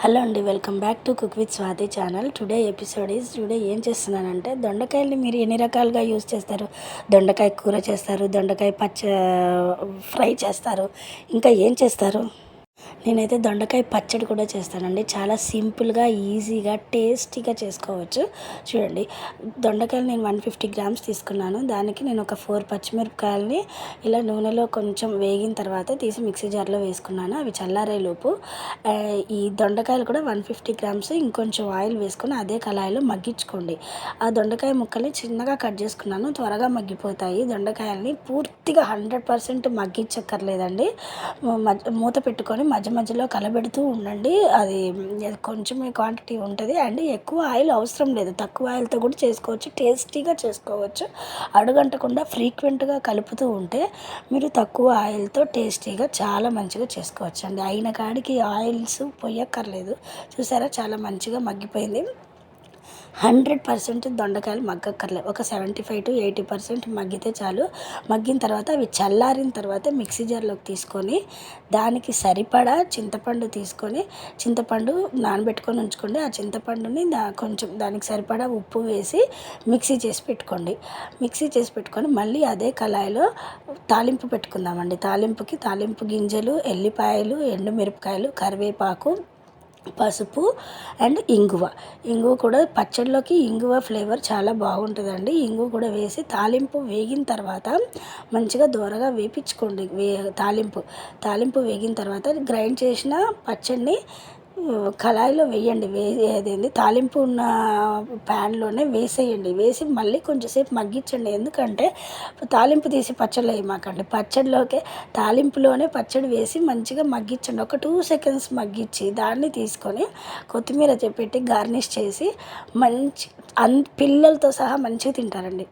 Hello అండి, welcome back to cook with Swathi channel. Today ఏం చేస్తున్నానంటే, దొండకాయల్ని మీరు ఎన్ని రకాలుగా యూస్ చేస్తారు. దొండకాయ కూర చేస్తారు, దొండకాయ ఫ్రై చేస్తారు, ఇంకా ఏం చేస్తారు. నేనైతే దొండకాయ పచ్చడి కూడా చేస్తానండి. చాలా సింపుల్గా, ఈజీగా, టేస్టీగా చేసుకోవచ్చు. చూడండి, దొండకాయలు నేను 150 గ్రామ్స్ తీసుకున్నాను. దానికి నేను ఒక 4 పచ్చిమిరపకాయలని ఇలా నూనెలో కొంచెం వేగిన తర్వాత తీసి మిక్సీ జార్లో వేసుకున్నాను. అవి చల్లారేలోపు ఈ దొండకాయలు కూడా 150 గ్రామ్స్ ఇంకొంచెం ఆయిల్ వేసుకొని అదే కళాయిలో మగ్గించుకోండి. ఆ దొండకాయ ముక్కల్ని చిన్నగా కట్ చేసుకున్నాను. త్వరగా మగ్గిపోతాయి. దొండకాయల్ని పూర్తిగా 100% మగ్గించక్కర్లేదండి. మూత పెట్టుకొని మధ్య మధ్యలో కలబెడుతూ ఉండండి. అది కొంచెమే క్వాంటిటీ ఉంటుంది అండ్ ఎక్కువ ఆయిల్ అవసరం లేదు. తక్కువ ఆయిల్తో కూడా చేసుకోవచ్చు, టేస్టీగా చేసుకోవచ్చు. అడుగంటకుండా ఫ్రీక్వెంట్గా కలుపుతూ ఉంటే మీరు తక్కువ ఆయిల్తో టేస్టీగా చాలా మంచిగా చేసుకోవచ్చు అండి. అయిన కాడికి ఆయిల్స్ పొయ్యక్కర్లేదు. చూసారా, చాలా మంచిగా మగ్గిపోయింది. 100% దొండకాయలు మగ్గక్కర్లేదు. ఒక 75-80% మగ్గితే చాలు. మగ్గిన తర్వాత అవి చల్లారిన తర్వాత మిక్సీ జార్లోకి తీసుకొని దానికి సరిపడా చింతపండు తీసుకొని, చింతపండు నానబెట్టుకొని ఉంచుకోండి. ఆ చింతపండుని కొంచెం దానికి సరిపడా ఉప్పు వేసి మిక్సీ చేసి పెట్టుకోండి. మిక్సీ చేసి పెట్టుకొని మళ్ళీ అదే కళాయిలో తాలింపు పెట్టుకుందామండి. తాలింపు గింజలు, ఎల్లిపాయలు, ఎండుమిరపకాయలు, కరివేపాకు, పసుపు అండ్ ఇంగువ కూడా పచ్చడిలోకి ఇంగువ ఫ్లేవర్ చాలా బాగుంటుందండి. ఇంగువ కూడా వేసి తాలింపు వేగిన తర్వాత మంచిగా దోరగా వేపించుకోండి. తాలింపు వేగిన తర్వాత గ్రైండ్ చేసిన పచ్చడిని కళాయిలో వేయండి. తాలింపు ఉన్న ప్యాన్లోనే వేసేయండి. వేసి మళ్ళీ కొంచెంసేపు మగ్గించండి. ఎందుకంటే తాలింపు తీసి పచ్చడిలో వేయమాకండి. తాలింపులోనే పచ్చడి వేసి మంచిగా మగ్గించండి. ఒక 2 సెకండ్స్ మగ్గించి దాన్ని తీసుకొని కొత్తిమీర పెట్టి గార్నిష్ చేసి పిల్లలతో సహా మంచిగా తింటారండి.